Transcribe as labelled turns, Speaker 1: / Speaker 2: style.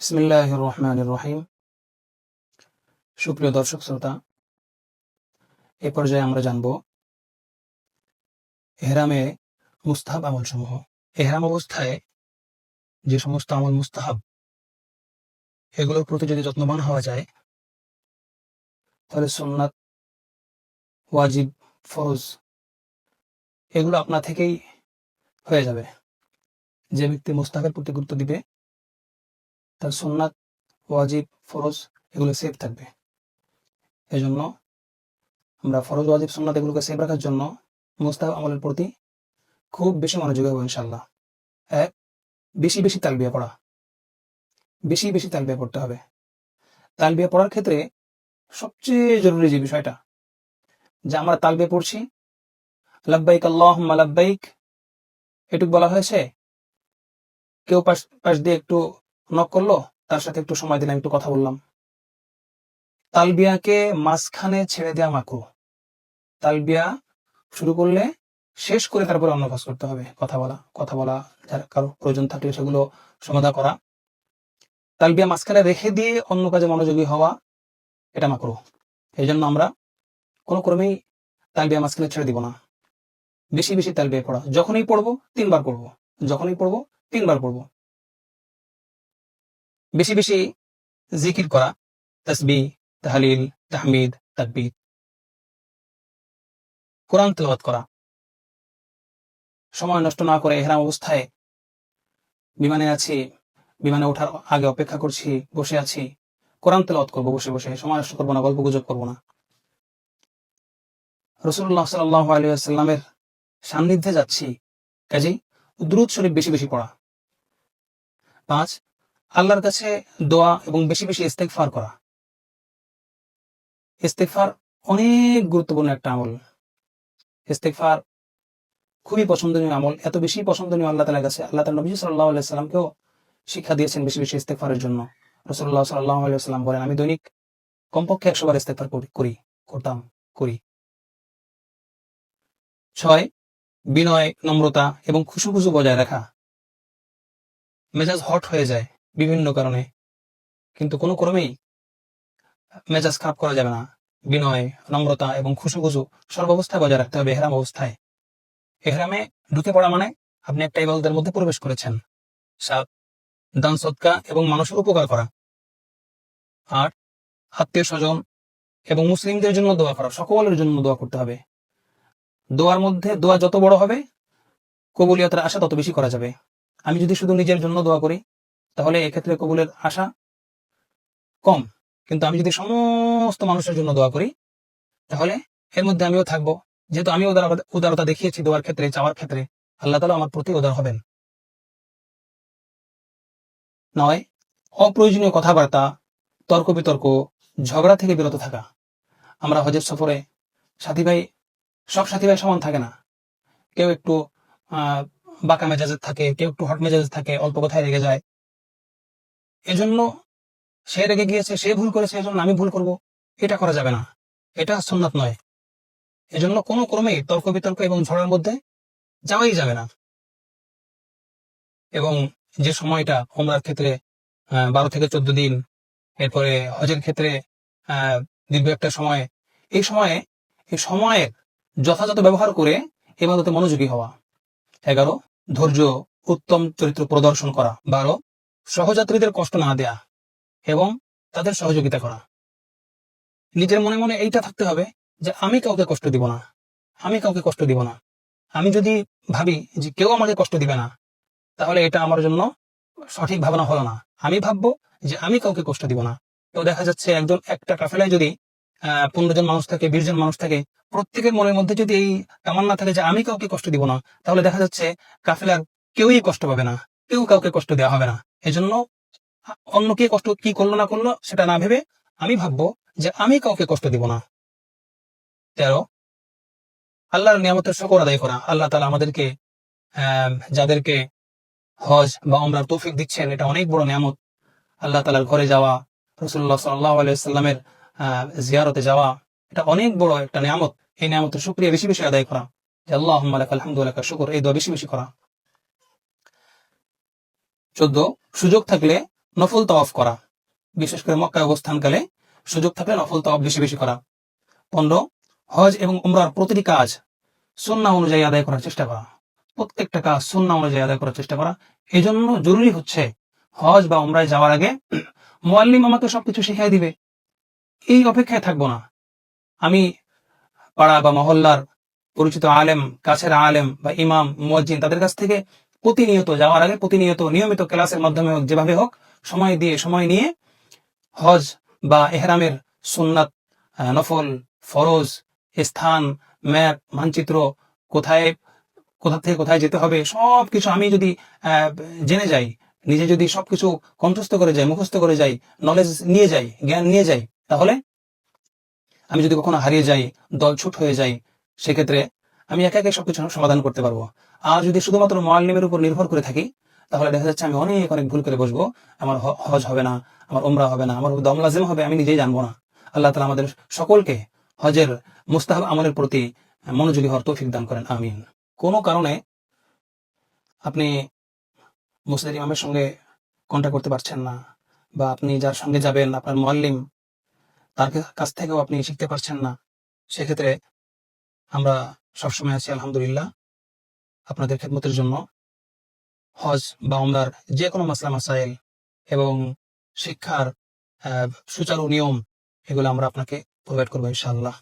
Speaker 1: বিসমিল্লাহির রহমানির রহিম। সুপ্রিয় দর্শক শ্রোতা, এ পর্যায়ে আমরা জানব এহরামে মুস্তাহাব আমল সমূহ। এহরাম অবস্থায় যে সমস্ত আমল মুস্তাহাব, এগুলোর প্রতি যদি যত্নবান হওয়া যায় তাহলে সুন্নাত, ওয়াজিব, ফরজ এগুলো আপনা থেকেই হয়ে যাবে। যে ব্যক্তি মুস্তাহাবের প্রতি গুরুত্ব দিবে তার সুন্নাত, ওয়াজিব, ফরজ এগুলো সেভ থাকবে। এজন্য আমরা ফরজ, ওয়াজিব, সুন্নাত এগুলোকে সেভ রাখার জন্য মুস্তাহাব আমলের প্রতি খুব বেশি মনোযোগী হবো ইনশাআল্লাহ। এক, বেশি বেশি তালবিয়া পড়া, বেশি বেশি তালবিয়া পড়তে হবে। তালবিয়া পড়ার ক্ষেত্রে সবচেয়ে জরুরি যে বিষয়টা, যে আমরা তালবিয়া পড়ছি, লাব্বাইক আল্লাহুম্মা লাব্বাইক এটুক বলা হয়েছে, কেউ পাশ দিয়ে একটু নক করলো, তার সাথে একটু সময় দিলাম, একটু কথা বললাম। তালবিয়াকে মাঝখানে ছেড়ে দেওয়া মাকরুহ। তালবিয়া শুরু করলে শেষ করে তারপরে অন্য কাজ করতে হবে। কথা বলা যার কারো প্রয়োজন থাকলে সেগুলো সমাধা করা। তালবিয়া মাঝখানে রেখে দিয়ে অন্য কাজে মনোযোগী হওয়া, এটা মাকরুহ। এই জন্য আমরা কোনো ক্রমেই তালবিয়া মাঝখানে ছেড়ে দিব না। বেশি বেশি তালবিয়া পড়া, যখনই পড়বো 3 বার পড়বো, যখনই পড়বো 3 বার পড়বো। বেশি বেশি জিকির করা, তাসবিহ, তাহলিল, তাহমিদ, তাকবীর। কোরআন তেলাওয়াত করা, সময় নষ্ট না করে ইহরাম অবস্থায় বিমানে আছি, বিমানে ওঠার আগে অপেক্ষা করছি, বসে আছি, কোরআন তেলাওয়াত করবো বসে বসে, সময় নষ্ট করবো না, গল্প গুজব করবো না। রাসূলুল্লাহ সাল্লাল্লাহু আলাইহি ওয়াসাল্লামের সান্নিধ্যে যাচ্ছি, কাজেই দুরূদ শরীফ বেশি বেশি পড়া। 5, আল্লাহর কাছে দোয়া এবং বেশি বেশি ইস্তেগফার করা। ইস্তেগফার অনেক গুরুত্বপূর্ণ একটা আমল। ইস্তেগফার খুবই পছন্দনীয় আমল, এত বেশি পছন্দনীয় আল্লাহ তাআলার কাছে, আল্লাহ তাআলা নবী সাল্লাল্লাহু আলাইহি ওয়াসাল্লামকেও শিক্ষা দিয়েছেন বেশি বেশি ইস্তেগফারের জন্য। রাসূলুল্লাহ সাল্লাল্লাহু আলাইহি ওয়াসাল্লাম বলেন, আমি দৈনিক কমপক্ষে 100 বার ইস্তেগফার করি। 6, বিনয়, নম্রতা এবং খুশুখুশু বজায় রাখা। মেজাজ হট হয়ে যায় বিভিন্ন কারণে, কিন্তু কোনো ক্রমেই মেজাজ খারাপ করা যাবে না। বিনয়, নম্রতা এবং খুশুখুশু সর্বাবস্থায় বজায় রাখতে হবে ইহরাম অবস্থায়। ইহরামে ঢুকে পড়া মানে আপনি একটা ইবাদতের মধ্যে প্রবেশ করেছেন। 7, দান সদকা এবং মানুষের উপকার করা। 8, আত্মীয় স্বজন এবং মুসলিমদের জন্য দোয়া করা, সকলের জন্য দোয়া করতে হবে। দোয়ার মধ্যে দোয়া যত বড় হবে কবুলিয়তের আশা তত বেশি করা যাবে। আমি যদি শুধু নিজের জন্য দোয়া করি তাহলে এক্ষেত্রে কবুলের আশা কম, কিন্তু আমি যদি সমস্ত মানুষের জন্য দোয়া করি তাহলে এর মধ্যে আমিও থাকবো। যেহেতু আমি উদারতা দেখিয়েছি দোয়ার ক্ষেত্রে, চাওয়ার ক্ষেত্রে, আল্লাহ তাআলা আমার প্রতি উদার হবেন। 9, অপ্রয়োজনীয় কথাবার্তা, তর্ক বিতর্ক, ঝগড়া থেকে বিরত থাকা। আমরা হজের সফরে সব সাথী ভাই সমান থাকে না। কেউ একটু বাঁকা মেজাজের থাকে, কেউ একটু হট মেজাজের থাকে, অল্প কথায় রেগে যায়। এজন্য সে রেগে গিয়েছে, সে ভুল করেছে, এজন্য আমি ভুল করব, এটা করা যাবে না, এটা সুন্নাত নয়। এজন্য কোনো ক্রমেই তর্ক বিতর্ক এবং ঝড়ের মধ্যে যাওয়াই যাবে না। এবং যে সময়টা ওমরার ক্ষেত্রে 12 থেকে 14 দিন, এরপরে হজের ক্ষেত্রে দীর্ঘ একটা সময়, এই সময়ের যথাযথ ব্যবহার করে ইবাদতে মনোযোগী হওয়া। 11, ধৈর্য, উত্তম চরিত্র প্রদর্শন করা। 12, সহযাত্রীদের কষ্ট না দেয়া এবং তাদের সহযোগিতা করা। নিজের মনে মনে এইটা থাকতে হবে যে আমি কাউকে কষ্ট দিব না, আমি কাউকে কষ্ট দিব না। আমি যদি ভাবি যে কেউ আমাকে কষ্ট দিবে না, তাহলে এটা আমার জন্য সঠিক ভাবনা হলো না। আমি ভাববো যে আমি কাউকে কষ্ট দিব না। তো দেখা যাচ্ছে একটা কাফেলায় যদি 15 জন মানুষ থাকে, 20 জন মানুষ থাকে, প্রত্যেকের মনের মধ্যে যদি এই তামান্না থাকে যে আমি কাউকে কষ্ট দিব না, তাহলে দেখা যাচ্ছে কাফেলার কেউই কষ্ট পাবে না, কেউ কাউকে কষ্ট দেওয়া হবে না। এজন্য অন্য কে কষ্ট কি করলো না করলো সেটা না ভেবে আমি ভাববো যে আমি কাউকে কষ্ট দিব না। 13, আল্লাহর নিয়ামতের শুকর আদায় করা। আল্লাহ তাআলা আমাদেরকে যাদেরকে হজ বা উমরার তৌফিক দিচ্ছেন, এটা অনেক বড় নিয়ামত। আল্লাহ তাআলার ঘরে যাওয়া, রাসূলুল্লাহ সাল্লাল্লাহু আলাইহি ওয়াসাল্লামের জিয়ারতে যাওয়া, এটা অনেক বড় একটা নিয়ামত। এই নিয়ামতের শুকরিয়া বেশি বেশি আদায় করা, যে আল্লাহুম্মা লাকাল হামদু ওয়া লাকাশ শুকর, এই দোয়া বেশি বেশি করা। 14, সুযোগ থাকলে নফল তাওয়াফ করা, বিশেষ করে মক্কায় অবস্থানকালে সুযোগ থাকলে নফল তাওয়াফ বেশি বেশি করা। 15, হজ এবং উমরার প্রতিটি কাজ সুন্নাহ অনুযায়ী আদায় করার চেষ্টা করা। প্রত্যেকটা কাজ সুন্নাহ অনুযায়ী আদায় করার চেষ্টা করা। এই জন্য জরুরি হচ্ছে হজ বা উমরায় যাওয়ার আগে মুআল্লিম আমাকে সবকিছু শিখিয়ে দিবে, এই অপেক্ষায় থাকবো না। আমি পাড়া বা মহল্লার পরিচিত আলেম, কাছের আলেম বা ইমাম, মুয়াজ্জিন তাদের কাছ থেকে প্রতিনিয়ত যাওয়ার আগে প্রতিনিয়ত নিয়মিত ক্লাসের মাধ্যমে হোক, যেভাবে হোক সময় নিয়ে হজ বা এহরামের সুন্নাত, নফল, ফরজ, স্থান, ম্যাপ, মানচিত্র, কোথায় কোথা থেকে কোথায় যেতে হবে সবকিছু আমি যদি জেনে যাই, নিজে যদি সবকিছু কণ্ঠস্থ করে যাই, মুখস্থ করে যাই, নলেজ নিয়ে যাই, জ্ঞান নিয়ে যাই, তাহলে আমি যদি কখনো হারিয়ে যাই, দলছুট হয়ে যাই, সেক্ষেত্রে আমি একা একা সবকিছু সমাধান করতে পারবো। আর যদি শুধুমাত্র মুআল্লিমের উপর নির্ভর করে থাকি, তাহলে দেখা যাচ্ছে আমি অনেক অনেক ভুল করে বসবো, আমার হজ হবে না, আমার উমরা হবে না, আমার দম লাজিম হবে, আমি নিজেই জানবো না। আল্লাহ তাআলা আমাদের সকলকে হজের মুস্তাহাব আমলের প্রতি মনোযোগী হওয়ার তৌফিক দান করেন, আমিন। কোনো কারণে আপনি মুসলিম ইমামের সঙ্গে কন্ট্যাক্ট করতে পারছেন না, বা আপনি যার সঙ্গে যাবেন আপনার মুআল্লিম, তার কাছ থেকেও আপনি শিখতে পারছেন না, সেক্ষেত্রে আমরা সবসময় আছি আলহামদুলিল্লাহ আপনাদের খেদমতের জন্য। হজ বা উমরার যে কোনো মাসলা মাসাইল এবং শিক্ষার সুচারু নিয়ম, এগুলো আমরা আপনাকে প্রোভাইড করবো ইনশাআল্লাহ।